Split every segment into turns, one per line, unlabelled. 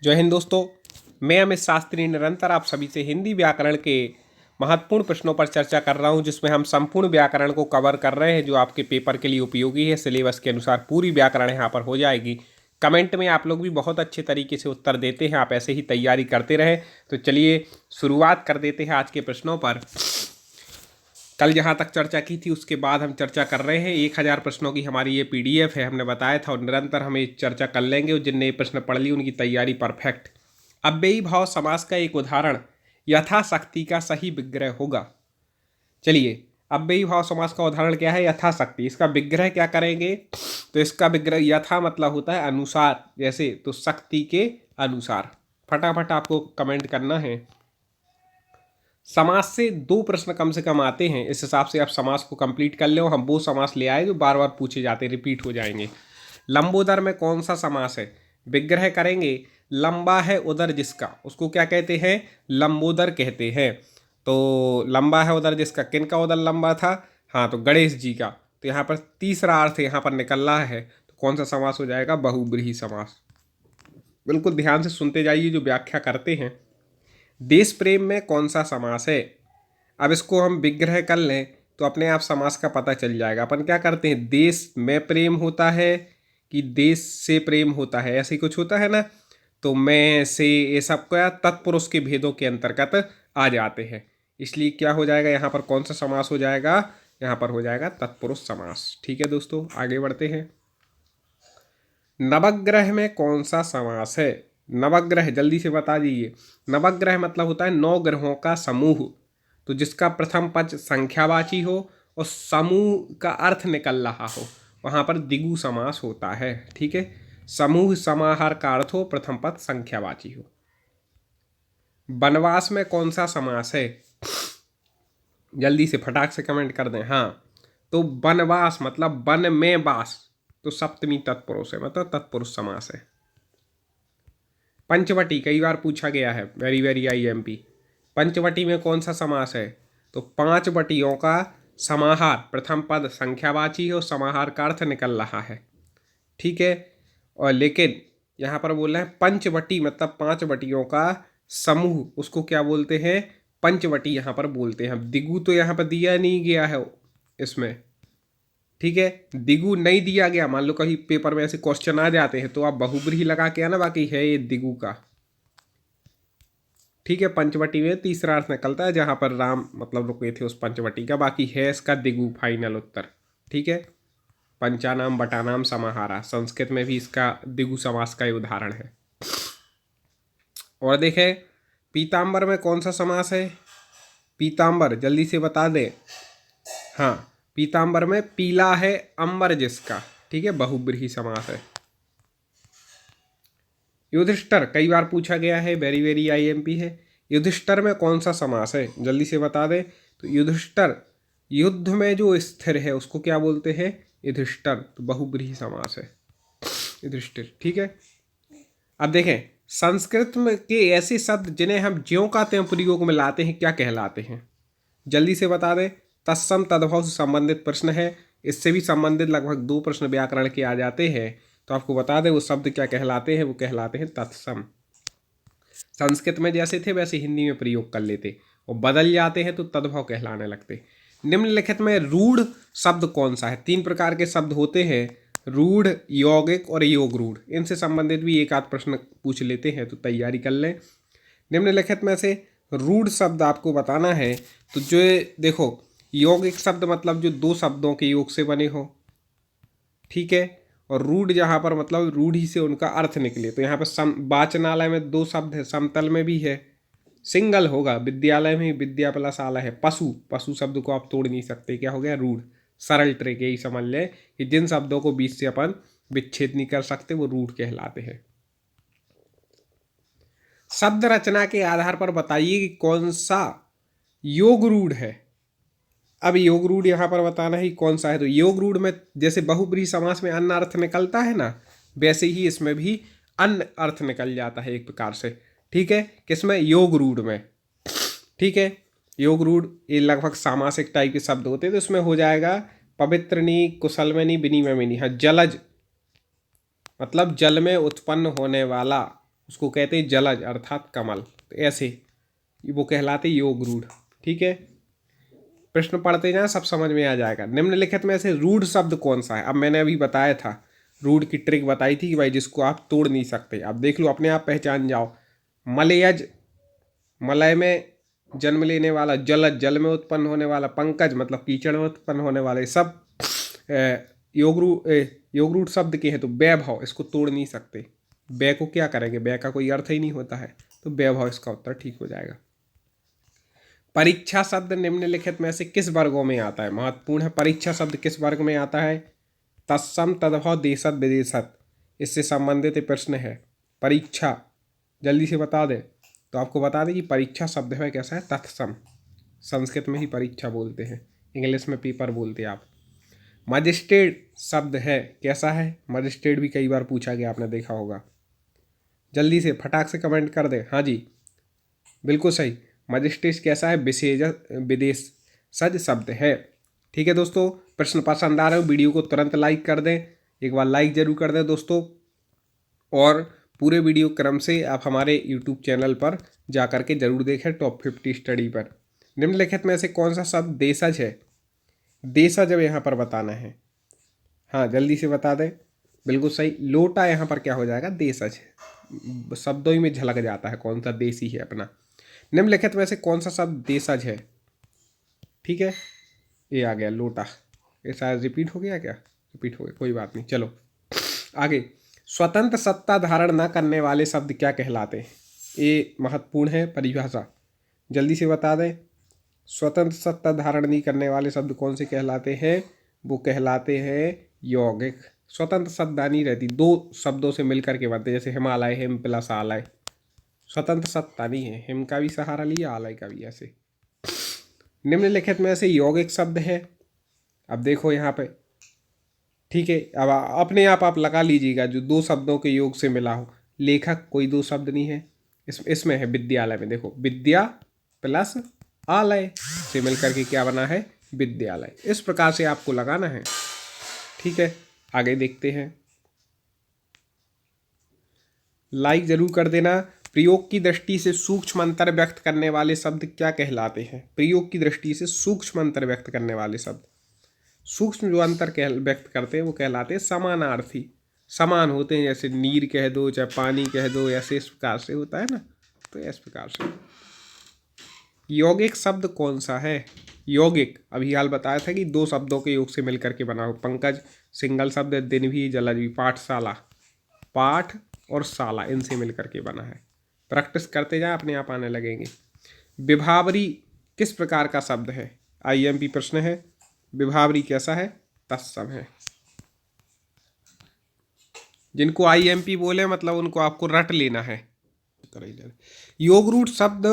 जय हिंद दोस्तों, मैं अमित शास्त्री निरंतर आप सभी से हिंदी व्याकरण के महत्वपूर्ण प्रश्नों पर चर्चा कर रहा हूं, जिसमें हम संपूर्ण व्याकरण को कवर कर रहे हैं जो आपके पेपर के लिए उपयोगी है। सिलेबस के अनुसार पूरी व्याकरण यहाँ पर हो जाएगी। कमेंट में आप लोग भी बहुत अच्छे तरीके से उत्तर देते हैं, आप ऐसे ही तैयारी करते रहें। तो चलिए शुरुआत कर देते हैं आज के प्रश्नों पर। कल जहाँ तक चर्चा की थी उसके बाद हम चर्चा कर रहे हैं। 1000 प्रश्नों की हमारी ये PDF है, हमने बताया था, और निरंतर हम ये चर्चा कर लेंगे। और जिनने ये प्रश्न पढ़ ली उनकी तैयारी परफेक्ट। अव्ययी भाव समास का एक उदाहरण यथाशक्ति का सही विग्रह होगा। चलिए, अव्ययी भाव समास का उदाहरण क्या है? यथाशक्ति। इसका विग्रह क्या करेंगे? तो इसका विग्रह यथा मतलब होता है अनुसार, जैसे, तो शक्ति के अनुसार। फटाफट आपको कमेंट करना है। समास से 2 प्रश्न कम से कम आते हैं, इस हिसाब से आप समास को कंप्लीट कर ले। हम वो समास ले आए जो बार बार पूछे जाते हैं, रिपीट हो जाएंगे। लंबोदर में कौन सा समास है? विग्रह करेंगे, लंबा है उदर जिसका, उसको क्या कहते हैं? लंबोदर कहते हैं। तो लंबा है उदर जिसका, किन का उदर लंबा था? हाँ, तो गणेश जी का। तो यहाँ पर तीसरा अर्थ यहाँ पर निकल रहा है, तो कौन सा समास हो जाएगा? बहुब्रीहि समास। बिल्कुल ध्यान से सुनते जाइए जो व्याख्या करते हैं। देश प्रेम में कौन सा समास है? अब इसको हम विग्रह कर लें तो अपने आप समास का पता चल जाएगा। अपन क्या करते हैं, देश में प्रेम होता है कि देश से प्रेम होता है, ऐसे ही कुछ होता है ना। तो मैं से ये सब क्या तत्पुरुष के भेदों के अंतर्गत आ जाते हैं। इसलिए क्या हो जाएगा यहाँ पर? कौन सा समास हो जाएगा? यहाँ पर हो जाएगा तत्पुरुष समास। ठीक है दोस्तों, आगे बढ़ते हैं। नवग्रह में कौन सा समास है? नवग्रह जल्दी से बता दीजिए। नवग्रह मतलब होता है 9 ग्रहों का समूह, तो जिसका प्रथम पद संख्यावाची हो और समूह का अर्थ निकल रहा हो, वहाँ पर द्विगु समास होता है। ठीक है, समूह समाहार का अर्थ हो, प्रथम पद संख्यावाची हो। वनवास में कौन सा समास है? जल्दी से फटाक से कमेंट कर दें। हाँ, तो वनवास मतलब वन में वास, तो सप्तमी तत्पुरुष है, मतलब तत्पुरुष समास है। पंचवटी कई बार पूछा गया है, वेरी वेरी IMP। पंचवटी में कौन सा समास है? तो 5 वटियों का समाहार, प्रथम पद संख्यावाची हो, समाहार का अर्थ निकल रहा है। ठीक है, और लेकिन यहाँ पर बोल रहे हैं पंचवटी मतलब 5 वटियों का समूह, उसको क्या बोलते हैं? पंचवटी यहाँ पर बोलते हैं। दिगु तो यहाँ पर दिया नहीं गया है इसमें। ठीक है, दिगु नहीं दिया गया। मान लो कहीं पेपर में ऐसे क्वेश्चन आ जाते हैं तो आप बहुब्रीहि लगा के आना, बाकी है ये दिगु का। ठीक है, पंचवटी में तीसरा अर्थ निकलता है जहां पर राम मतलब रुके थे उस पंचवटी का, बाकी है इसका दिगु फाइनल उत्तर। ठीक है, पंचानाम बटानाम समाहारा, संस्कृत में भी इसका दिगु समास का उदाहरण है। और देखें, पीताम्बर में कौन सा समास है? पीताम्बर जल्दी से बता दे। हाँ, पीताम्बर में पीला है अंबर जिसका। ठीक है, बहुब्रीहि समास है। युधिष्ठिर कई बार पूछा गया है, वेरी वेरी IMP है। युधिष्ठिर में कौन सा समास है? जल्दी से बता दे। तो युधिष्ठिर युद्ध में जो स्थिर है उसको क्या बोलते हैं? युधिष्ठिर, तो बहुब्रीहि समास है युधिष्ठिर। ठीक है, अब देखें, संस्कृत में के ऐसे शब्द जिन्हें हम ज्यों का त्यों प्रयोग में लाते हैं क्या कहलाते हैं? जल्दी से बता दें। तत्सम तद्भव से संबंधित प्रश्न है, इससे भी संबंधित लगभग 2 प्रश्न व्याकरण के आ जाते हैं। तो आपको बता दें वो शब्द क्या कहलाते हैं, वो कहलाते हैं तत्सम। संस्कृत में जैसे थे वैसे हिंदी में प्रयोग कर लेते, और बदल जाते हैं तो तद्भव कहलाने लगते। निम्नलिखित में रूढ़ शब्द कौन सा है? 3 प्रकार के शब्द होते हैं, रूढ़, यौगिक और योग रूढ़। इनसे संबंधित भी एक आध प्रश्न पूछ लेते हैं, तो तैयारी कर लें। निम्नलिखित में से रूढ़ शब्द आपको बताना है। तो जो देखो, यौगिक शब्द मतलब जो 2 शब्दों के योग से बने हो। ठीक है, और रूढ़ जहाँ पर मतलब रूढ़ी से उनका अर्थ निकले। तो यहाँ पर वाचनालय में 2 शब्द है, समतल में भी है, सिंगल होगा। विद्यालय में विद्या प्लस आलय है। पशु, पशु शब्द को आप तोड़ नहीं सकते, क्या हो गया? रूढ़। सरल ट्रिक यही समझ लें कि जिन शब्दों को बीच से अपन विच्छेद नहीं कर सकते वो रूढ़ कहलाते हैं। शब्द रचना के आधार पर बताइए कि कौन सा योग रूढ़ है। अब योग रूढ़ यहाँ पर बताना ही कौन सा है। तो योग रूढ़ में जैसे बहुब्रीहि समास में अन्य अर्थ निकलता है ना, वैसे ही इसमें भी अन्य अर्थ निकल जाता है एक प्रकार से। ठीक है, किसमें? योग रूढ़ में। ठीक है, योग रूढ़ ये लगभग सामासिक टाइप के शब्द होते हैं, तो इसमें हो जाएगा पवित्रनी, कुशलमनी, विनिमयनी। हाँ, जलज मतलब जल में उत्पन्न होने वाला, उसको कहते हैं जलज अर्थात कमल। तो ऐसे वो कहलाते योग रूढ़। ठीक है, प्रश्न पढ़ते जाएं, सब समझ में आ जाएगा। निम्नलिखित में से रूढ़ शब्द कौन सा है? अब मैंने अभी बताया था, रूढ़ की ट्रिक बताई थी कि भाई जिसको आप तोड़ नहीं सकते। अब देख लो, अपने आप पहचान जाओ। मलयज, मलय में जन्म लेने वाला, जलज जल में उत्पन्न होने वाला, पंकज मतलब कीचड़ में उत्पन्न होने वाले, सब योग रूढ़ शब्द के हैं। तो वैभव, इसको तोड़ नहीं सकते। बै को क्या करेंगे, बै का कोई अर्थ ही नहीं होता है, तो वैभव इसका उत्तर ठीक हो जाएगा। परीक्षा शब्द निम्नलिखित में से किस वर्गों में आता है? महत्वपूर्ण है, परीक्षा शब्द किस वर्ग में आता है? तत्सम, तद्भव, देशज, विदेशज, इससे संबंधित प्रश्न है। परीक्षा जल्दी से बता दें तो आपको बता दें कि परीक्षा शब्द है कैसा है, तत्सम। संस्कृत में ही परीक्षा बोलते हैं, इंग्लिश में पेपर बोलते हैं आप। मजिस्ट्रेट शब्द है कैसा है? मजिस्ट्रेट भी कई बार पूछा गया, आपने देखा होगा। जल्दी से फटाक से कमेंट कर दे। हाँ जी, बिल्कुल सही। मजिस्ट्रेट कैसा है? विदेशज शब्द है। ठीक है दोस्तों, प्रश्न पसंद आ रहे हो वीडियो को तुरंत लाइक कर दें, एक बार लाइक जरूर कर दें दोस्तों। और पूरे वीडियो क्रम से आप हमारे यूट्यूब चैनल पर जा कर के जरूर देखें, टॉप 50 स्टडी पर। निम्नलिखित में से कौन सा शब्द देशज है? देशज अब यहाँ पर बताना है। हाँ, जल्दी से बता दें। बिल्कुल सही, लोटा यहाँ पर क्या हो जाएगा, देशज है। शब्दों ही में झलक जाता है कौन सा देशी है अपना। निम्नलिखित में से कौन सा शब्द देशज है? ठीक है, ये आ गया लोटा। ये शायद रिपीट हो गया क्या? रिपीट हो गया, कोई बात नहीं। चलो आगे। स्वतंत्र सत्ता धारण न करने वाले शब्द क्या कहलाते हैं? ये महत्वपूर्ण है परिभाषा, जल्दी से बता दें। स्वतंत्र सत्ता धारण नहीं करने वाले शब्द कौन से कहलाते हैं? वो कहलाते हैं यौगिक। स्वतंत्र सत्ता नहीं रहती, दो शब्दों से मिलकर के बनते, जैसे हिमालय, हिम प्लस आलय। स्वतंत्र सत्ता नहीं है, हिम का भी सहारा लिया, आलय का भी। ऐसे निम्नलिखित में से यौगिक शब्द है। अब देखो यहाँ पे, ठीक है, अब अपने आप लगा लीजिएगा जो दो शब्दों के योग से मिला हो। लेखक कोई दो शब्द नहीं है, इसमें है विद्यालय में। देखो, विद्या प्लस आलय से मिलकर के क्या बना है, विद्यालय। इस प्रकार से आपको लगाना है। ठीक है, आगे देखते हैं। लाइक जरूर कर देना। प्रयोग की दृष्टि से सूक्ष्म अंतर व्यक्त करने वाले शब्द क्या कहलाते हैं? प्रयोग की दृष्टि से सूक्ष्म अंतर व्यक्त करने वाले शब्द, सूक्ष्म जो अंतर व्यक्त करते हैं वो कहलाते हैं समानार्थी। समान होते हैं, जैसे नीर कह दो, चाहे पानी कह दो, ऐसे इस प्रकार से होता है ना, तो इस प्रकार से। यौगिक शब्द कौन सा है? यौगिक अभी हाल बताया था कि दो शब्दों के योग से मिलकर के बना हो। पंकज सिंगल शब्द है, दिन भी, जलज भी। पाठशाला, पाठ और शाला, इनसे मिलकर के बना है। प्रैक्टिस करते जाए, अपने आप आने लगेंगे। विभावरी किस प्रकार का शब्द है? आईएमपी प्रश्न है। विभावरी कैसा है? तत्सम है। जिनको आईएमपी बोले मतलब उनको आपको रट लेना है। योग रूढ़ शब्द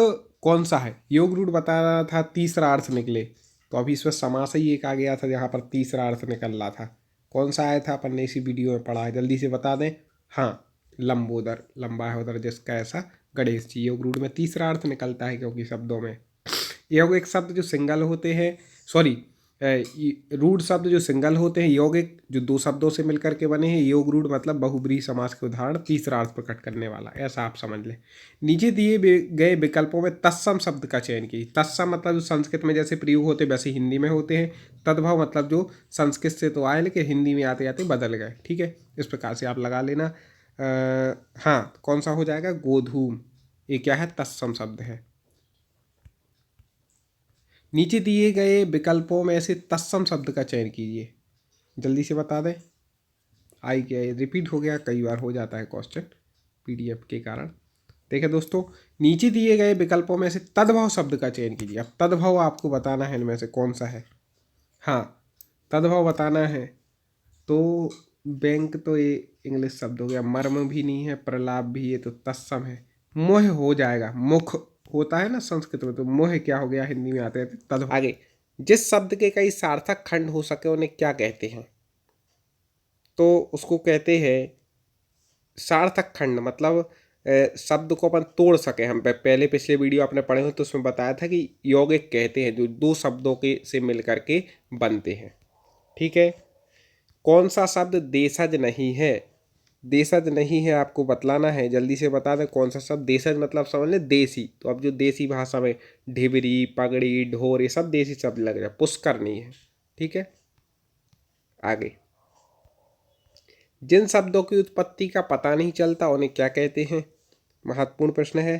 कौन सा है? योग रूढ़ बताना था, तीसरा अर्थ निकले, तो अभी इसमें समास ही एक आ गया था जहाँ पर तीसरा अर्थ निकल रहा था। कौन सा आया था? अपन ने इसी वीडियो में पढ़ा है, जल्दी से बता दें। हाँ, लंबोदर, लंबा है उधर जिसका, ऐसा गणेश जी। योग रूढ़ में तीसरा अर्थ निकलता है, क्योंकि शब्दों में यौगिक शब्द जो सिंगल होते हैं, सॉरी, रूढ़ शब्द जो सिंगल होते हैं, यौगिक जो दो शब्दों से मिलकर के बने हैं। योग रूढ़ मतलब बहुब्रीहि समास के उदाहरण, तीसरा अर्थ प्रकट करने वाला, ऐसा आप समझ लें। नीचे दिए गए विकल्पों में तत्सम शब्द का चयन कीजिए। तत्सम मतलब जो संस्कृत में जैसे प्रयोग होते वैसे हिंदी में होते हैं। तद्भव मतलब जो संस्कृत से तो आए लेकिन हिंदी में आते आते बदल गए। ठीक है, इस प्रकार से आप लगा लेना। हाँ, कौन सा हो जाएगा? गोधूम, ये क्या है? तत्सम शब्द है। नीचे दिए गए विकल्पों में से तत्सम शब्द का चयन कीजिए, जल्दी से बता दें। आई क्या, रिपीट हो गया, कई बार हो जाता है क्वेश्चन पीडीएफ के कारण। देखिए दोस्तों, नीचे दिए गए विकल्पों में से तद्भव शब्द का चयन कीजिए। अब तद्भव आपको बताना है इनमें से कौन सा है। हाँ, तद्भव बताना है। तो बैंक तो ये इंग्लिश शब्द हो गया, मर्म भी नहीं है, प्रलाप भी, ये तो तत्सम है। मोह हो जाएगा, मुख होता है ना संस्कृत में, तो मोह क्या हो गया, हिंदी में आते हैं तद्भव। आगे, जिस शब्द के कई सार्थक खंड हो सके उन्हें क्या कहते हैं? तो उसको कहते हैं सार्थक खंड। मतलब शब्द को अपन तोड़ सके। हम पहले पिछले वीडियो आपने पढ़े हो तो उसमें बताया था कि यौगिक कहते हैं जो दो शब्दों के से मिलकर के बनते हैं। ठीक है, कौन सा शब्द देशज नहीं है? देशज नहीं है, आपको बतलाना है, जल्दी से बता दें कौन सा शब्द। देशज मतलब समझ लें देसी, तो अब जो देसी भाषा में ढिबरी, पगड़ी, ढोर, ये सब देसी शब्द लग रहा है, पुष्कर नहीं है। ठीक है, आगे। जिन शब्दों की उत्पत्ति का पता नहीं चलता उन्हें क्या कहते हैं? महत्वपूर्ण प्रश्न है,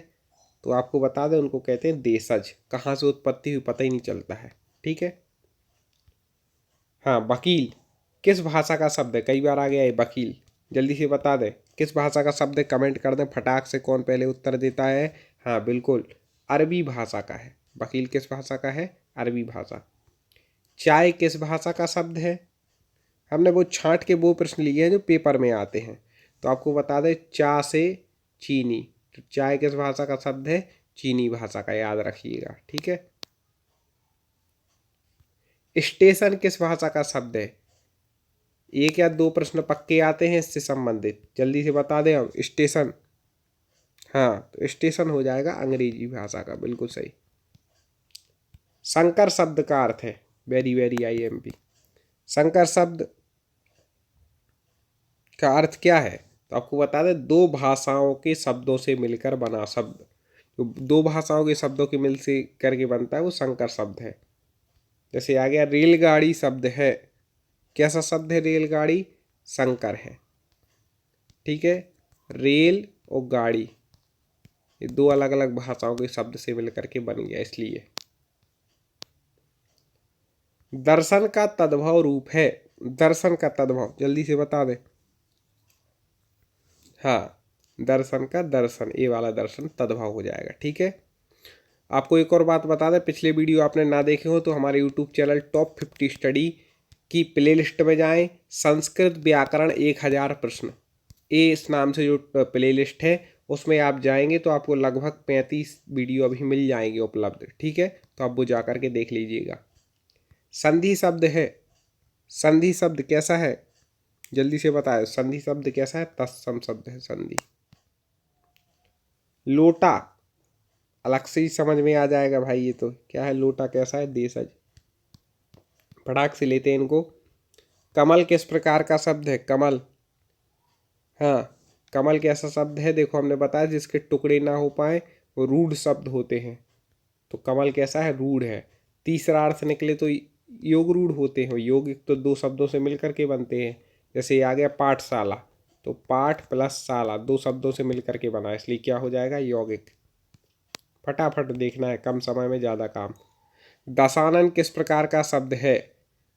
तो आपको बता दें उनको कहते हैं देशज। कहाँ से उत्पत्ति हुई पता ही नहीं चलता है। ठीक है, हाँ। वकील किस भाषा का शब्द है? कई बार आ गया है वकील, जल्दी से बता दें किस भाषा का शब्द है, कमेंट कर दें फटाक से। कौन पहले उत्तर देता है? हाँ बिल्कुल, अरबी भाषा का है। वकील किस भाषा का है? अरबी भाषा। चाय किस भाषा का शब्द है? हमने वो छांट के वो प्रश्न लिए हैं जो पेपर में आते हैं, तो आपको बता दें चा से चीनी, तो चाय किस भाषा का शब्द है? चीनी भाषा का, याद रखिएगा। ठीक है, स्टेशन किस भाषा का शब्द है? एक या दो प्रश्न पक्के आते हैं इससे संबंधित, जल्दी से बता दें हम। स्टेशन, हाँ, तो स्टेशन हो जाएगा अंग्रेजी भाषा का, बिल्कुल सही। संकर शब्द का अर्थ है, वेरी वेरी IMP, संकर शब्द का अर्थ क्या है? तो आपको बता दें दो भाषाओं के शब्दों से मिलकर बना शब्द, जो दो भाषाओं के शब्दों के मिल से करके बनता है वो संकर शब्द है। जैसे आ गया रेलगाड़ी शब्द है, कैसा शब्द है रेलगाड़ी? संकर है। ठीक है, रेल और गाड़ी ये दो अलग अलग भाषाओं के शब्द से मिलकर के बन गया, इसलिए। दर्शन का तद्भव रूप है, दर्शन का तद्भव जल्दी से बता दे। हाँ, दर्शन का दर्शन, ये वाला दर्शन तद्भव हो जाएगा। ठीक है, आपको एक और बात बता दें, पिछले वीडियो आपने ना देखे हो तो हमारे यूट्यूब चैनल टॉप 50 स्टडी की प्लेलिस्ट में जाएं, संस्कृत व्याकरण 1000 प्रश्न, ये इस नाम से जो प्लेलिस्ट है उसमें आप जाएंगे तो आपको लगभग 35 वीडियो अभी मिल जाएंगे उपलब्ध। ठीक है, तो आप वो जा कर के देख लीजिएगा। संधि शब्द है, संधि शब्द कैसा है? जल्दी से बताए, संधि शब्द कैसा है? तत्सम शब्द है संधि। लोटा अलग से ही समझ में आ जाएगा भाई, ये तो क्या है, लोटा कैसा है? देशज। फटाक से लेते हैं इनको। कमल किस प्रकार का शब्द है? कमल, हाँ, कमल कैसा शब्द है? देखो हमने बताया जिसके टुकड़े ना हो पाए वो रूढ़ शब्द होते हैं, तो कमल कैसा है? रूढ़ है। तीसरा अर्थ निकले तो योग रूढ़ होते हैं, योग तो दो शब्दों से मिलकर के बनते हैं। जैसे ये आ गया पाठशाला, तो पाठ प्लस शाला दो शब्दों से मिलकर के बना, इसलिए क्या हो जाएगा? यौगिक। फटाफट देखना है, कम समय में ज़्यादा काम। दशानन किस प्रकार का शब्द है?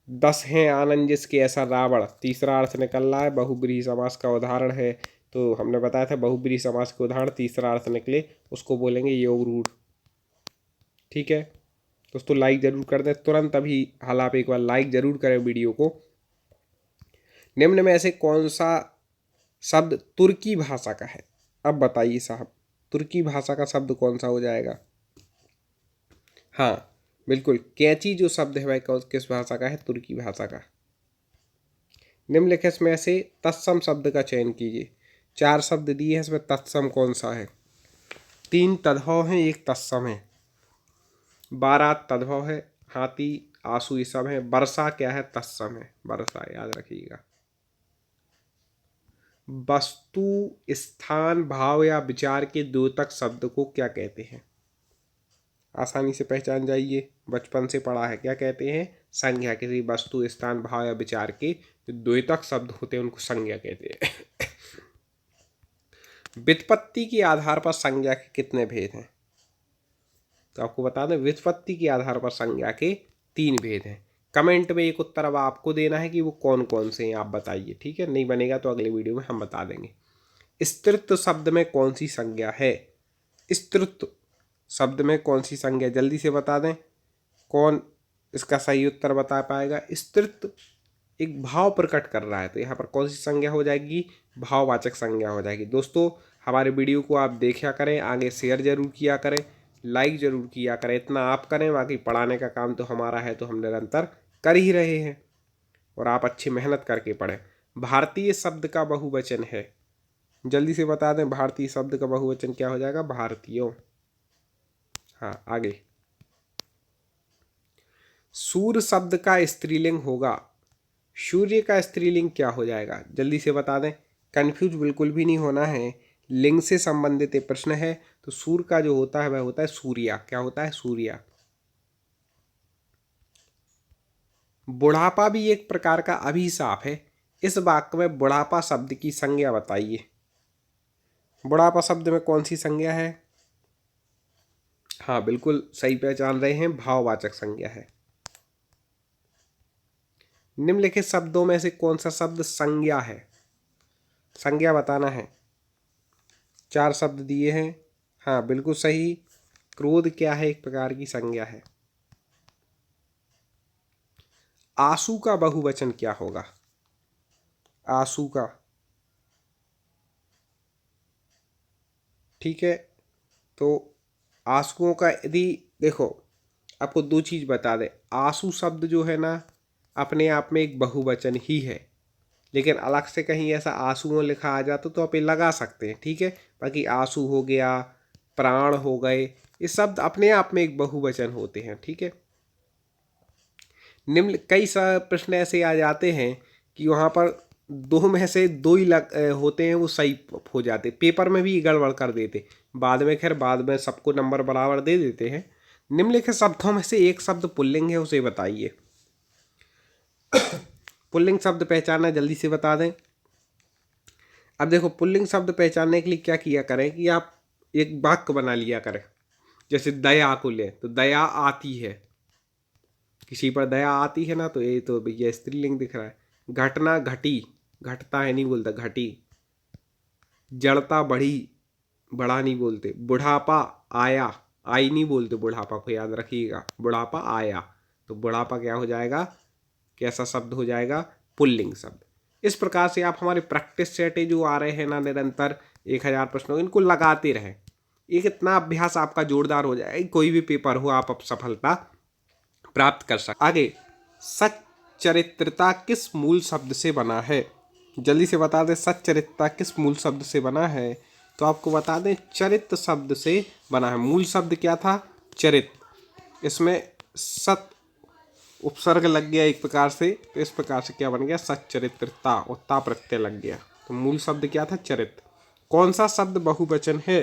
10 हैं आनंद जिसके ऐसा रावण, तीसरा अर्थ निकल रहा है, बहुब्रीहि समास का उदाहरण है। तो हमने बताया था बहुब्रीहि समास के उदाहरण तीसरा अर्थ निकले उसको बोलेंगे योग रूढ़। ठीक है दोस्तों, लाइक जरूर कर दें तुरंत अभी, हाल आप एक बार लाइक जरूर करें वीडियो को। निम्न में ऐसे कौन सा शब्द तुर्की भाषा का है? अब बताइए साहब, तुर्की भाषा का शब्द कौन सा हो जाएगा? हाँ बिल्कुल, कैंची जो शब्द है वह किस भाषा का है? तुर्की भाषा का। निम्नलिखित में से तत्सम शब्द का चयन कीजिए। 4 शब्द दिए हैं, इसमें तत्सम कौन सा है? 3 तद्भव हैं, 1 तत्सम है। बारात तद्भव है, हाथी, आंसू ये सब है। वर्षा क्या है? तत्सम है, वर्षा, याद रखिएगा। वस्तु, स्थान, भाव या विचार के द्योतक शब्द को क्या कहते हैं? आसानी से पहचान जाइए, बचपन से पढ़ा है। क्या कहते हैं? संज्ञा। किसी वस्तु, स्थान, भाव या विचार के जो द्योतक शब्द होते हैं उनको संज्ञा कहते हैं। व्युत्पत्ति के आधार पर संज्ञा के कितने भेद हैं? तो आपको बता दें व्युत्पत्ति के आधार पर संज्ञा के 3 भेद हैं। कमेंट में एक उत्तर अब आपको देना है कि वो कौन कौन से हैं, आप बताइए। ठीक है, नहीं बनेगा तो अगले वीडियो में हम बता देंगे। स्त्रीत्व शब्द में कौन सी संज्ञा है? स्त्रीत्व शब्द में कौन सी संज्ञा? जल्दी से बता दें, कौन इसका सही उत्तर बता पाएगा? स्त्रीत्व एक भाव प्रकट कर रहा है, तो यहाँ पर कौन सी संज्ञा हो जाएगी? भाववाचक संज्ञा हो जाएगी। दोस्तों हमारे वीडियो को आप देखा करें, आगे शेयर जरूर किया करें, लाइक जरूर किया करें, इतना आप करें, बाकी पढ़ाने का काम तो हमारा है, तो हम निरंतर कर ही रहे हैं और आप अच्छी मेहनत करके पढ़ें। भारतीय शब्द का बहुवचन है, जल्दी से बता दें भारतीय शब्द का बहुवचन क्या हो जाएगा? भारतीयों। हाँ आगे। सूर्य शब्द का स्त्रीलिंग होगा, सूर्य का स्त्रीलिंग क्या हो जाएगा? जल्दी से बता दें, कंफ्यूज बिल्कुल भी नहीं होना है, लिंग से संबंधित ये प्रश्न है। तो सूर्य का जो होता है वह होता है सूर्या। क्या होता है? सूर्या। बुढ़ापा भी एक प्रकार का अभिशाप है। इस वाक्य में बुढ़ापा शब्द की संज्ञा बताइए। बुढ़ापा शब्द में कौन सी संज्ञा है? हाँ, बिल्कुल सही पहचान रहे हैं, भाववाचक संज्ञा है। निम्नलिखित शब्दों में से कौन सा शब्द संज्ञा है? संज्ञा बताना है। 4 शब्द दिए हैं। हाँ, बिल्कुल सही। क्रोध क्या है? एक प्रकार की संज्ञा है। आंसू का बहुवचन क्या होगा? आंसू का, ठीक है। तो आंसुओं का यदि देखो, आपको 2 चीज बता दे। आंसू शब्द जो है ना, अपने आप में एक बहुवचन ही है, लेकिन अलग से कहीं ऐसा आंसुओं लिखा आ जाता तो आप ये लगा सकते हैं, ठीक है। बाकी आंसू हो गया, प्राण हो गए, ये शब्द अपने आप में एक बहुवचन होते हैं, ठीक है। निम्न कई प्रश्न ऐसे आ जाते हैं कि वहाँ पर 2 में से 2 ही होते हैं, वो सही हो जाते। पेपर में भी गड़बड़ कर देते, बाद में सबको नंबर बराबर दे देते हैं। निम्नलिखित शब्दों में से एक शब्द पुल्लिंग है, उसे बताइए। पुल्लिंग शब्द पहचानना जल्दी से बता दें। अब देखो, पुल्लिंग शब्द पहचानने के लिए क्या किया करें कि आप एक वाक्य बना लिया करें। जैसे दया को ले, तो दया आती है, किसी पर दया आती है ना, तो ये तो भैया स्त्रीलिंग दिख रहा है। घटना घटी, घटता है नहीं बोलता, घटी। जड़ता बढ़ी, बढ़ा नहीं बोलते। बुढ़ापा आया, आई नहीं बोलते, बुढ़ापा को याद रखिएगा, बुढ़ापा आया। तो बुढ़ापा क्या हो जाएगा? कैसा शब्द हो जाएगा? पुल्लिंग शब्द। इस प्रकार से आप हमारे प्रैक्टिस सेट जो आ रहे हैं ना निरंतर 1000 प्रश्नों, इनको लगाते रहें। एक इतना अभ्यास आपका जोरदार हो जाएगा, कोई भी पेपर हो आप सफलता प्राप्त कर सकते। आगे, सच्चरित्रता किस मूल शब्द से बना है? जल्दी से बता दें, सच्चरित्रता किस मूल शब्द से बना है? तो आपको बता दें, चरित्र शब्द से बना है। मूल शब्द क्या था? चरित्र। इसमें सत उपसर्ग लग गया एक प्रकार से, तो इस प्रकार से क्या बन गया? सच्चरित्रता, और ता प्रत्यय लग गया। तो मूल शब्द क्या था? चरित्र। कौन सा शब्द बहुवचन है?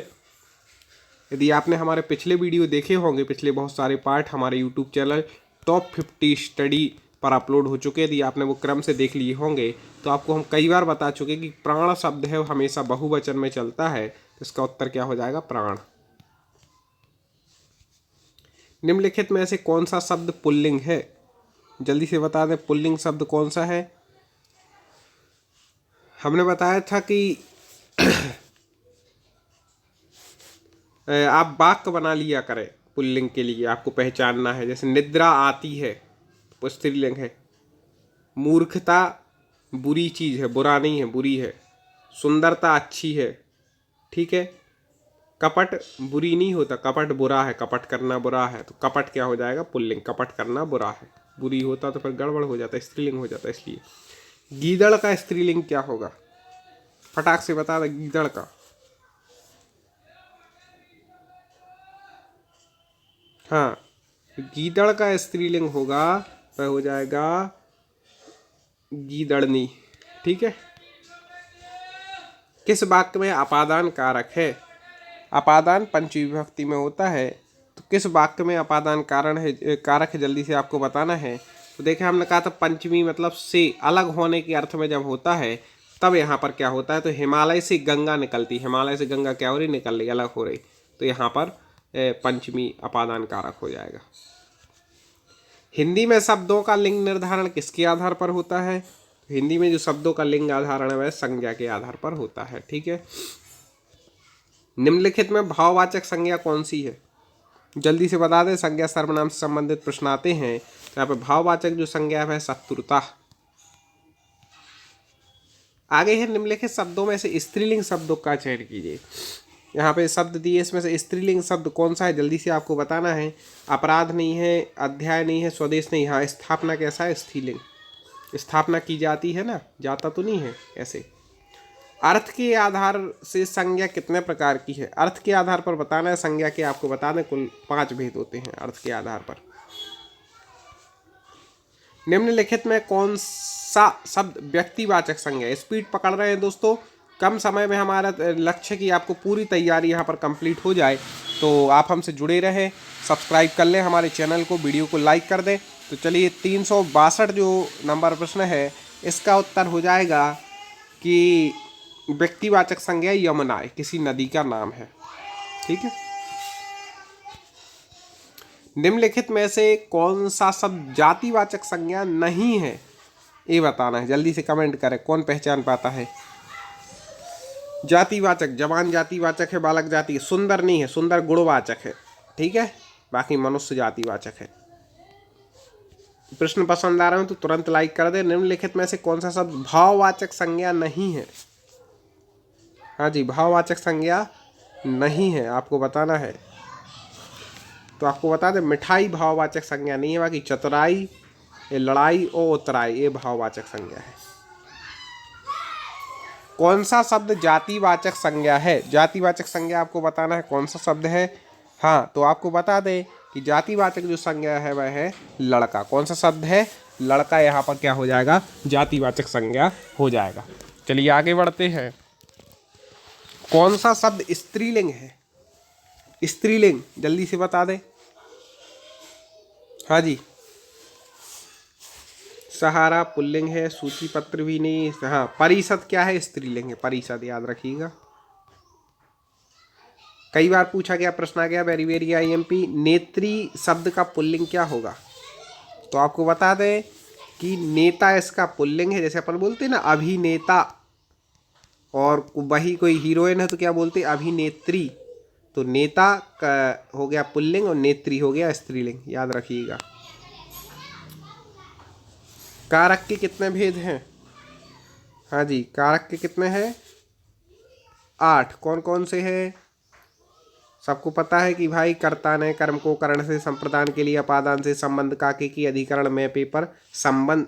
यदि आपने हमारे पिछले वीडियो देखे होंगे, पिछले बहुत सारे पार्ट हमारे यूट्यूब चैनल टॉप 50 स्टडी पर अपलोड हो चुके, यदि आपने वो क्रम से देख लिए होंगे तो आपको हम कई बार बता चुके कि प्राण शब्द है वो हमेशा बहुवचन में चलता है। तो इसका उत्तर क्या हो जाएगा? प्राण। निम्नलिखित में से कौन सा शब्द पुल्लिंग है? जल्दी से बता दें, पुल्लिंग शब्द कौन सा है? हमने बताया था कि आप वाक्य बना लिया करें पुल्लिंग के लिए, आपको पहचानना है। जैसे निद्रा आती है, वो स्त्रीलिंग है। मूर्खता बुरी चीज़ है, बुरा नहीं है, बुरी है। सुंदरता अच्छी है, ठीक है। कपट बुरी नहीं होता, कपट बुरा है, कपट करना बुरा है। तो कपट क्या हो जाएगा? पुल्लिंग। कपट करना बुरा है, बुरी होता तो फिर गड़बड़ हो जाता, स्त्रीलिंग हो जाता। इसलिए गीदड़ का स्त्रीलिंग क्या होगा? फटाक से बता दे, गीदड़ का। हाँ, गीदड़ का स्त्रीलिंग होगा, वह हो जाएगा गीदड़नी, ठीक है। किस वाक्य में अपादान कारक है? अपादान पंचमी विभक्ति में होता है, तो किस वाक्य में अपादान कारण है, कारक है? जल्दी से आपको बताना है। तो देखें, हमने कहा था पंचमी मतलब से अलग होने के अर्थ में जब होता है, तब यहाँ पर क्या होता है? तो हिमालय से गंगा निकलती, हिमालय से गंगा क्या हो रही? निकल रही, अलग हो रही। तो यहाँ पर पंचमी अपादान कारक हो जाएगा। हिंदी में शब्दों का लिंग निर्धारण किसके आधार पर होता है? हिंदी में जो शब्दों का लिंग आधारण है वह संज्ञा के आधार पर होता है, ठीक है। निम्नलिखित में भाववाचक संज्ञा कौन सी है? जल्दी से बता दें, संज्ञा सर्वनाम से संबंधित प्रश्न आते हैं, तो यहाँ पे भाववाचक जो संज्ञा है शत्रुता। आगे है, निम्नलिखित शब्दों में से स्त्रीलिंग शब्दों का चयन कीजिए। यहाँ पे शब्द दिए, इसमें से स्त्रीलिंग शब्द कौन सा है? जल्दी से आपको बताना है। अपराध नहीं है, अध्याय नहीं है, स्वदेश नहीं। हाँ, स्थापना कैसा है? स्त्रीलिंग। स्थापना की जाती है ना, जाता तो नहीं है ऐसे। अर्थ के आधार से संज्ञा कितने प्रकार की है? अर्थ के आधार पर बताना है। संज्ञा के आपको बता दें, कुल 5 भेद होते हैं अर्थ के आधार पर। निम्नलिखित में कौन सा शब्द व्यक्तिवाचक संज्ञा है? स्पीड पकड़ रहे हैं दोस्तों, कम समय में हमारा लक्ष्य कि आपको पूरी तैयारी यहाँ पर कंप्लीट हो जाए। तो आप हमसे जुड़े रहें, सब्सक्राइब कर लें हमारे चैनल को, वीडियो को लाइक कर दें। तो चलिए 362 जो नंबर प्रश्न है इसका उत्तर हो जाएगा कि व्यक्तिवाचक संज्ञा यमुना किसी नदी का नाम है। ठीक है। निम्नलिखित में से कौन सा शब्द जातिवाचक संज्ञा नहीं है, ये बताना है। जल्दी से कमेंट करें, कौन पहचान पाता है। जातिवाचक, जवान जातिवाचक है, बालक जाति, सुंदर नहीं है, सुंदर गुणवाचक है। ठीक है, बाकी मनुष्य जातिवाचक है। प्रश्न पसंद आ रहा हो तो तुरंत लाइक कर दे। निम्नलिखित में से कौन सा शब्द भाववाचक संज्ञा नहीं है? हाँ जी, भाववाचक संज्ञा नहीं है, आपको बताना है। तो आपको बता दें, मिठाई भाववाचक संज्ञा नहीं है, बाकी चतुराई, ये लड़ाई और उतराई ये भाववाचक संज्ञा है। कौन सा शब्द जातिवाचक संज्ञा है? जातिवाचक संज्ञा आपको बताना है कौन सा शब्द है। हाँ, तो आपको बता दें कि जातिवाचक जो संज्ञा है वह है लड़का। कौन सा शब्द है? लड़का। यहाँ पर क्या हो जाएगा? जातिवाचक संज्ञा हो जाएगा। चलिए आगे बढ़ते हैं। कौन सा शब्द स्त्रीलिंग है? स्त्रीलिंग जल्दी से बता दे। हाँ जी, सहारा पुल्लिंग है, सूची पत्र भी नहीं। हाँ, परिषद क्या है? स्त्रीलिंग है, परिषद, याद रखिएगा। कई बार पूछा गया, प्रश्न आ गया वेरी वेरी IMP, नेत्री शब्द का पुल्लिंग क्या होगा? तो आपको बता दें कि नेता इसका पुल्लिंग है। जैसे अपन बोलते हैं ना अभिनेता, और वही कोई हीरोइन है तो क्या बोलते हैं? अभिनेत्री। तो नेता का हो गया पुल्लिंग और नेत्री हो गया स्त्रीलिंग, याद रखिएगा। कारक के कितने भेद हैं? हाँ जी, कारक के कितने हैं? 8। कौन कौन से हैं? सबको पता है कि भाई कर्ता ने कर्म को करण से, संप्रदान के लिए अपादान से, संबंध काके की, अधिकरण में पेपर, संबंध,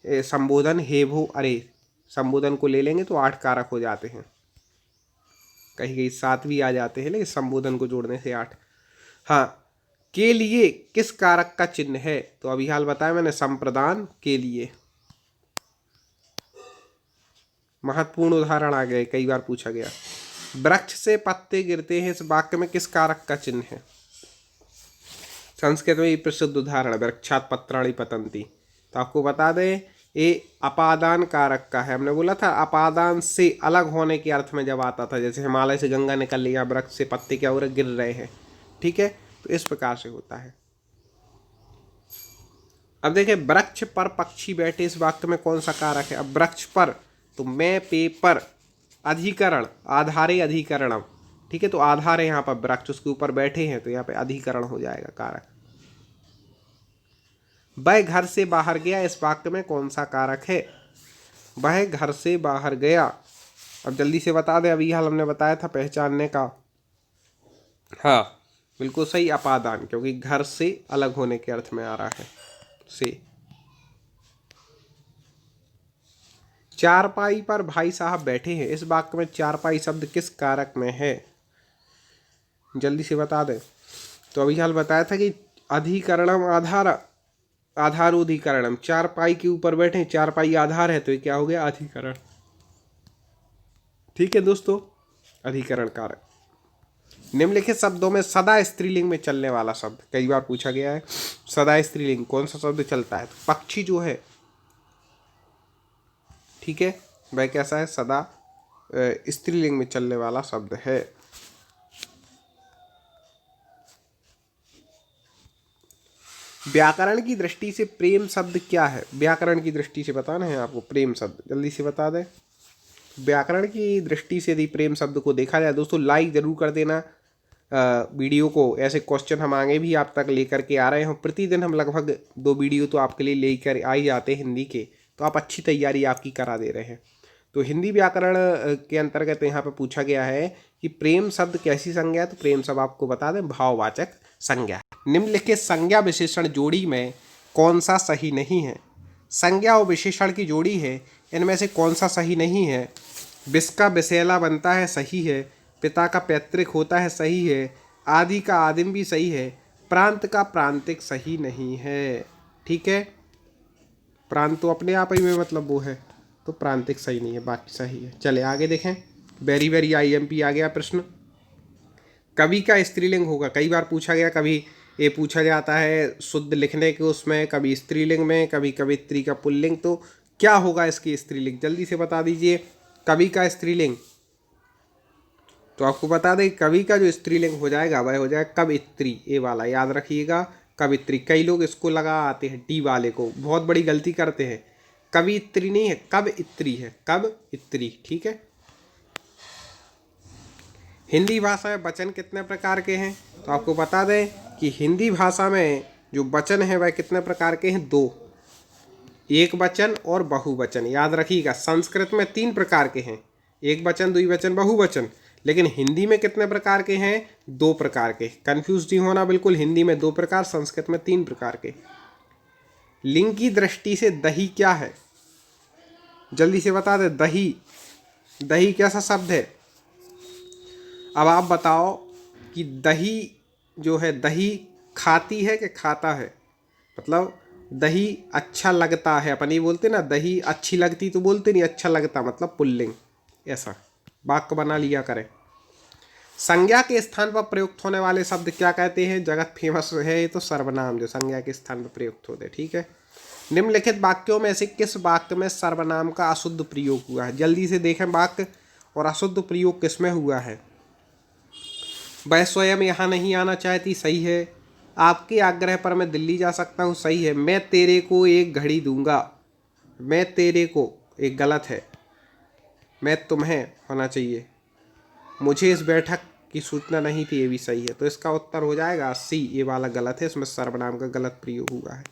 संबोधन हेभो। अरे संबोधन को ले लेंगे तो 8 कारक हो जाते हैं, कहीं कहीं 7 भी आ जाते हैं, लेकिन संबोधन को जोड़ने से 8। हाँ, के लिए किस कारक का चिन्ह है? तो अभी हाल बताया मैंने, संप्रदान के लिए। महत्वपूर्ण उदाहरण आ गए, कई बार पूछा गया। वृक्ष से पत्ते गिरते हैं, इस वाक्य में किस कारक का चिन्ह है? संस्कृत में प्रसिद्ध उदाहरण वृक्षात पत्राणि पतंती। तो आपको बता दें ये अपादान कारक का है। हमने बोला था अपादान से अलग होने के अर्थ में जब आता था, जैसे हिमालय से गंगा निकल लिया, वृक्ष से पत्ते क्या हो रहे, गिर रहे हैं। ठीक है, तो इस प्रकार से होता है। अब देखिए, वृक्ष पर पक्षी बैठे, इस वाक्य में कौन सा कारक है? अब वृक्ष पर, तो मैं पेपर, अधिकरण, आधारे अधिकरणम। ठीक है, तो आधार है यहाँ पर वृक्ष, उसके ऊपर बैठे हैं, तो यहाँ पे अधिकरण हो जाएगा कारक। वह घर से बाहर गया, इस वाक्य में कौन सा कारक है? वह घर से बाहर गया। अब जल्दी से बता दें, अभी हाल हमने बताया था पहचानने का। हाँ बिल्कुल सही, अपादान, क्योंकि घर से अलग होने के अर्थ में आ रहा है से। चारपाई पर भाई साहब बैठे हैं, इस वाक्य में चारपाई शब्द किस कारक में है? जल्दी से बता दें। तो अभी हाल बताया था कि अधिकरणम आधार, आधारोधिकरणम। चारपाई के ऊपर बैठे, चारपाई आधार है, तो ये क्या हो गया? अधिकरण। ठीक है दोस्तों, अधिकरण कारक। निम्नलिखित शब्दों में सदा स्त्रीलिंग में चलने वाला शब्द, कई बार पूछा गया है, सदा स्त्रीलिंग कौन सा शब्द चलता है? तो पक्षी जो है, ठीक है, वह कैसा है? सदा स्त्रीलिंग में चलने वाला शब्द है। व्याकरण की दृष्टि से प्रेम शब्द क्या है? व्याकरण की दृष्टि से बताना है आपको प्रेम शब्द, जल्दी से बता दें। व्याकरण की दृष्टि से यदि प्रेम शब्द को देखा जाए, दोस्तों लाइक जरूर कर देना वीडियो को। ऐसे क्वेश्चन हम आगे भी आप तक लेकर के आ रहे हैं। प्रतिदिन हम लगभग 2 वीडियो तो आपके लिए लेकर आ ही जाते हैं हिंदी के, तो आप अच्छी तैयारी आपकी करा दे रहे हैं। तो हिंदी व्याकरण के अंतर्गत यहाँ पे पूछा गया है कि प्रेम शब्द कैसी संज्ञा है? तो प्रेम शब्द आपको बता दें भाववाचक संज्ञा। निम्नलिखित संज्ञा विशेषण जोड़ी में कौन सा सही नहीं है? संज्ञा और विशेषण की जोड़ी है, इनमें से कौन सा सही नहीं है? विष का विषैला बनता है, सही है। पिता का पैतृक होता है, सही है। आदि का आदिम भी सही है। प्रांत का प्रांतिक सही नहीं है। ठीक है, प्रांत तो अपने आप ही में मतलब वो है, तो प्रांतिक सही नहीं है, बाकी सही है। चले आगे देखें। वेरी वेरी IMP आ गया प्रश्न। कवि का स्त्रीलिंग होगा, कई बार पूछा गया। कभी ये पूछा जाता है शुद्ध लिखने के उसमें, कभी स्त्रीलिंग में, कभी कवित्री का पुल्लिंग। तो क्या होगा इसकी स्त्रीलिंग, जल्दी से बता दीजिए। कवि का स्त्रीलिंग, तो आपको बता दें कवि का जो स्त्रीलिंग हो जाएगा वह हो जाएगा कवित्री। ये वाला याद रखिएगा, कवित्री। कई लोग इसको लगा आते हैं डी वाले को, बहुत बड़ी गलती करते हैं। कवित्री नहीं है, कवित्री है, कवित्री, ठीक है। हिंदी भाषा में वचन कितने प्रकार के हैं, तो आपको बता दें कि हिंदी भाषा में जो वचन है वह कितने प्रकार के हैं, 2, एक वचन और बहुवचन। याद रखिएगा, संस्कृत में 3 प्रकार के हैं, एक वचन, द्विवचन, बहुवचन। लेकिन हिंदी में कितने प्रकार के हैं, 2 प्रकार के। कंफ्यूज नहीं होना बिल्कुल, हिंदी में 2 प्रकार, संस्कृत में 3 प्रकार के। लिंग की दृष्टि से दही क्या है, जल्दी से बता दे। दही, दही कैसा शब्द है। अब आप बताओ कि दही जो है, दही खाती है कि खाता है। मतलब दही अच्छा लगता है, अपन ये बोलते ना दही अच्छी लगती, तो बोलते नहीं अच्छा लगता, मतलब पुल्लिंग। ऐसा वाक्य बना लिया करें। संज्ञा के स्थान पर प्रयुक्त होने वाले शब्द क्या कहते हैं, जगत फेमस है ये तो सर्वनाम, जो संज्ञा के स्थान पर प्रयुक्त होते, ठीक है। निम्नलिखित वाक्यों में से किस वाक्य में सर्वनाम का अशुद्ध प्रयोग हुआ है, जल्दी से देखें वाक्य, और अशुद्ध प्रयोग किस में हुआ है। वह स्वयं यहाँ नहीं आना चाहती, सही है। आपके आग्रह पर मैं दिल्ली जा सकता हूँ, सही है। मैं तेरे को एक घड़ी दूंगा, मैं तेरे को, एक गलत है, मैं तुम्हें होना चाहिए। मुझे इस बैठक की सूचना नहीं थी, ये भी सही है। तो इसका उत्तर हो जाएगा सी, ये वाला गलत है, इसमें सर्वनाम का गलत प्रयोग हुआ है।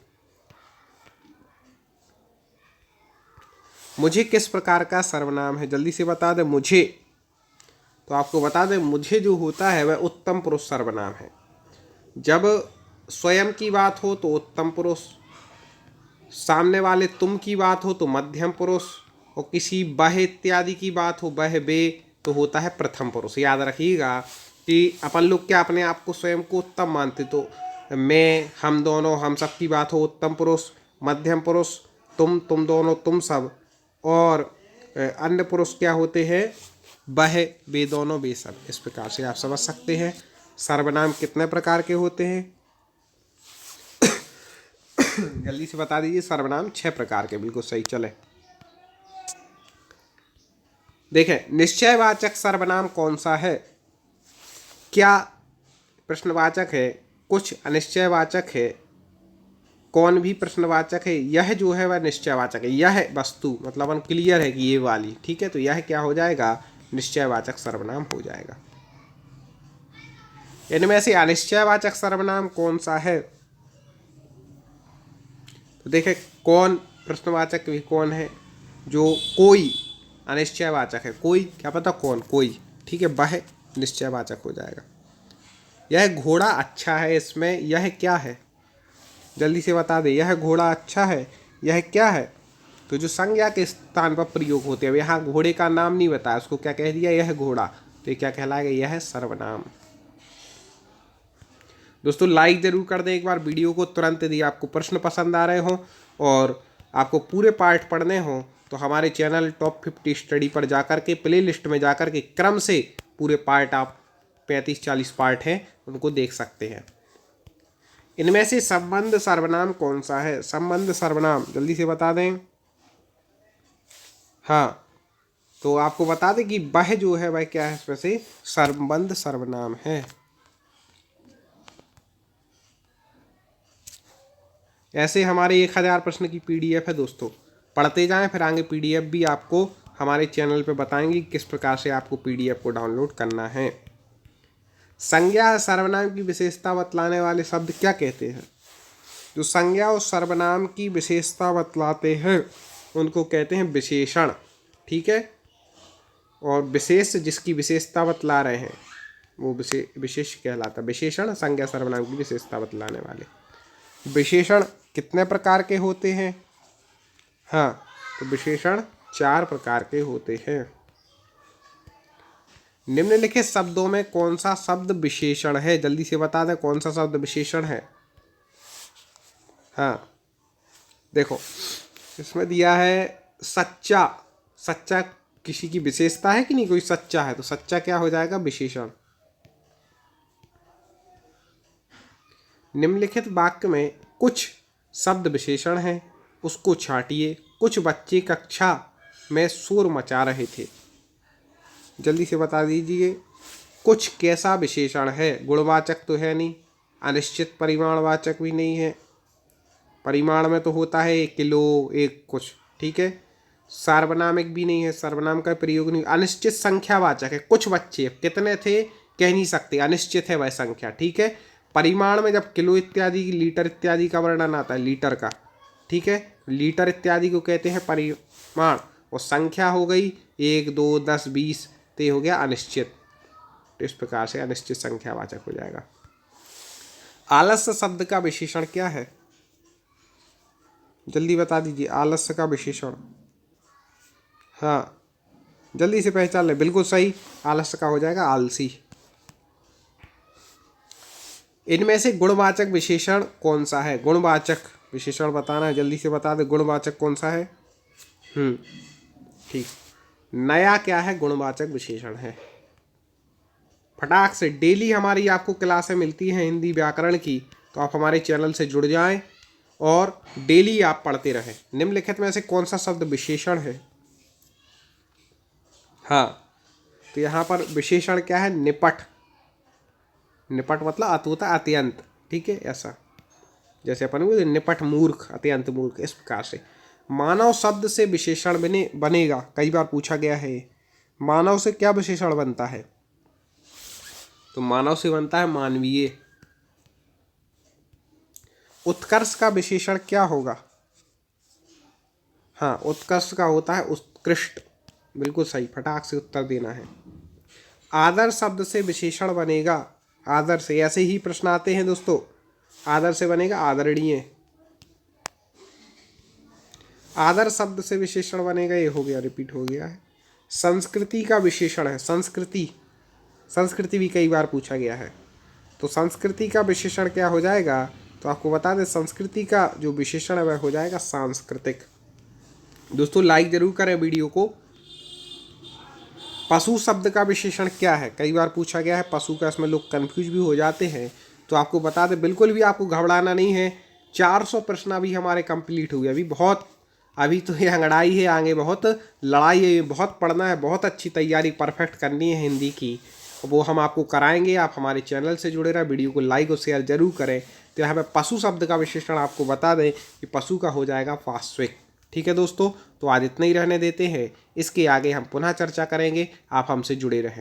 मुझे किस प्रकार का सर्वनाम है, जल्दी से बता दे। मुझे, तो आपको बता दें मुझे जो होता है वह उत्तम पुरुष सर्वनाम है। जब स्वयं की बात हो तो उत्तम पुरुष, सामने वाले तुम की बात हो तो मध्यम पुरुष, और किसी वह इत्यादि की बात हो, वह वे, तो होता है प्रथम पुरुष। याद रखिएगा कि अपन लोग क्या अपने आप को स्वयं को उत्तम मानते, तो मैं, हम दोनों, हम सब की बात हो उत्तम पुरुष, मध्यम पुरुष तुम दोनों, तुम सब, और अन्य पुरुष क्या होते हैं, वह, वे दोनों, वे सब। इस प्रकार से आप समझ सकते हैं सर्वनाम कितने प्रकार के होते हैं। जल्दी से बता दीजिए। सर्वनाम 6 प्रकार के, बिल्कुल सही। चले देखें, निश्चयवाचक सर्वनाम कौन सा है, क्या प्रश्नवाचक है, कुछ अनिश्चयवाचक है, कौन भी प्रश्नवाचक है। यह जो है वह निश्चयवाचक है, यह वस्तु, मतलब हम क्लियर है कि ये वाली, ठीक है। तो यह क्या हो जाएगा, निश्चयवाचक सर्वनाम हो जाएगा। इनमें से अनिश्चयवाचक सर्वनाम कौन सा है, तो देखें कौन प्रश्नवाचक भी कौन है, जो कोई अनिश्चयवाचक है, कोई, क्या पता कौन, कोई, ठीक है, वह निश्चयवाचक हो जाएगा। यह घोड़ा अच्छा है, इसमें यह क्या है, जल्दी से बता दे। यह घोड़ा अच्छा है, यह क्या है, तो जो संज्ञा के स्थान पर प्रयोग होते हैं। यहाँ घोड़े का नाम नहीं बताया, उसको क्या कह दिया, यह घोड़ा, तो ये क्या कहलाएगा, यह है सर्वनाम। दोस्तों लाइक जरूर कर दें एक बार वीडियो को तुरंत, यदि आपको प्रश्न पसंद आ रहे हों और आपको पूरे पार्ट पढ़ने हों तो हमारे चैनल टॉप 50 स्टडी पर जाकर के प्ले लिस्ट में जाकर के क्रम से पूरे पार्ट, आप 35-40 पार्ट हैं उनको देख सकते हैं। इनमें से संबंध सर्वनाम कौन सा है, संबंध सर्वनाम जल्दी से बता दें। हाँ, तो आपको बता दें कि वह जो है वह क्या है, इसमें से संबंध सर्वनाम है। ऐसे हमारे 1000 प्रश्न की PDF है दोस्तों, पढ़ते जाएं, फिर आगे PDF भी आपको हमारे चैनल पे बताएंगे किस प्रकार से आपको PDF को डाउनलोड करना है। संज्ञा सर्वनाम की विशेषता बतलाने वाले शब्द क्या कहते हैं, जो संज्ञा और सर्वनाम की विशेषता बतलाते हैं उनको कहते हैं विशेषण, ठीक है। और विशेष जिसकी विशेषता बतला रहे हैं वो विशेष कहलाता है। विशेषण संज्ञा सर्वनाम की विशेषता बतलाने वाले। विशेषण कितने प्रकार के होते हैं, हाँ, तो विशेषण 4 प्रकार के होते हैं। निम्नलिखित शब्दों में कौन सा शब्द विशेषण है, जल्दी से बता दें कौन सा शब्द विशेषण है। हाँ देखो, इसमें दिया है सच्चा, सच्चा किसी की विशेषता है कि नहीं, कोई सच्चा है तो सच्चा क्या हो जाएगा, विशेषण। निम्नलिखित वाक्य में कुछ शब्द विशेषण हैं, उसको छांटिए। कुछ बच्चे कक्षा में शोर मचा रहे थे। जल्दी से बता दीजिए कुछ कैसा विशेषण है। गुणवाचक तो है नहीं, अनिश्चित परिमाणवाचक भी नहीं है, परिमाण में तो होता है एक किलो एक कुछ, ठीक है। सार्वनामिक भी नहीं है, सर्वनाम का प्रयोग नहीं। अनिश्चित संख्यावाचक है, कुछ बच्चे, कितने थे कह नहीं सकते, अनिश्चित है वह संख्या, ठीक है। परिमाण में जब किलो इत्यादि, लीटर इत्यादि का वर्णन आता है, लीटर का, ठीक है, लीटर इत्यादि को कहते हैं परिमाण। और संख्या हो गई 1 2 10 20, तो ये हो गया अनिश्चित। तो इस प्रकार से अनिश्चित संख्यावाचक हो जाएगा। आलस्य शब्द का विशेषण क्या है, जल्दी बता दीजिए। आलस्य का विशेषण, हाँ जल्दी से पहचान ले, बिल्कुल सही, आलस्य का हो जाएगा आलसी। इनमें से गुणवाचक विशेषण कौन सा है, गुणवाचक विशेषण बताना है, जल्दी से बता दे गुणवाचक कौन सा है। ठीक, नया क्या है, गुणवाचक विशेषण है। फटाक से डेली हमारी आपको क्लासें मिलती हैं हिंदी व्याकरण की, तो आप हमारे चैनल से जुड़ जाएं और डेली आप पढ़ते रहें। निम्नलिखित में से कौन सा शब्द विशेषण है, हाँ तो यहाँ पर विशेषण क्या है, निपट। निपट मतलब अतुता अत्यंत, ठीक है, ऐसा जैसे अपन बोले निपट मूर्ख, अत्यंत मूर्ख, इस प्रकार से। मानव शब्द से विशेषण बनेगा, कई बार पूछा गया है। मानव से क्या विशेषण बनता है, तो मानव से बनता है मानवीय। उत्कर्ष का विशेषण क्या होगा, हाँ उत्कर्ष का होता है उत्कृष्ट, बिल्कुल सही, फटाक से उत्तर देना है। आदर शब्द से विशेषण बनेगा, आदर से, ऐसे ही प्रश्न आते हैं दोस्तों। आदर से बनेगा आदरणीय। आदर शब्द से विशेषण बनेगा, ये हो गया, रिपीट हो गया है। संस्कृति का विशेषण है, संस्कृति, संस्कृति भी कई बार पूछा गया है, तो संस्कृति का विशेषण क्या हो जाएगा, तो आपको बता दें संस्कृति का जो विशेषण है वह हो जाएगा सांस्कृतिक। दोस्तों लाइक जरूर करें वीडियो को। पशु शब्द का विशेषण क्या है, कई बार पूछा गया है पशु का, इसमें लोग कंफ्यूज भी हो जाते हैं, तो आपको बता दें, बिल्कुल भी आपको घबराना नहीं है। 400 प्रश्न अभी हमारे कंप्लीट हुए, अभी बहुत, अभी तो ये अंगड़ाई है, आगे बहुत लड़ाई है, बहुत पढ़ना है, बहुत अच्छी तैयारी परफेक्ट करनी है हिंदी की, वो हम आपको कराएंगे। आप हमारे चैनल से जुड़े रहें, वीडियो को लाइक और शेयर जरूर करें। तो यहाँ पे पशु शब्द का विशेषण आपको बता दें कि पशु का हो जाएगा पार्श्विक। ठीक है दोस्तों, तो आज इतना ही रहने देते हैं, इसके आगे हम पुनः चर्चा करेंगे। आप हमसे जुड़े रहें।